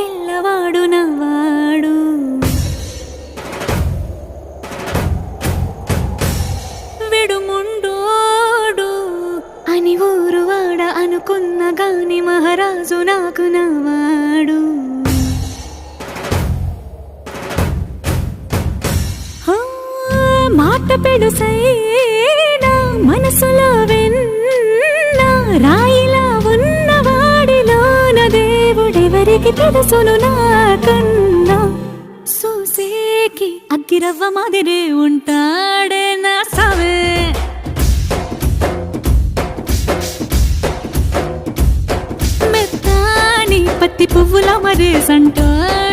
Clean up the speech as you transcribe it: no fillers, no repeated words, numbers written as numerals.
పిల్లవాడు నవ్వాడు. విడుముండోడు అని ఊరువాడ అనుకున్న గాని మహారాజు నాకు నవ్వాడు. మాట పెడుసైనా మనసులో వెన్న రాయిలా ఉన్నవాడిలోన దేవుడెవరికి తెలుసును నాకన్నా. సూసేకి అగ్గిరవ్వ మాదిరి ఉంటాడే నా సవే. మెత్తాని పత్తి పువ్వుల మరేసంటాడే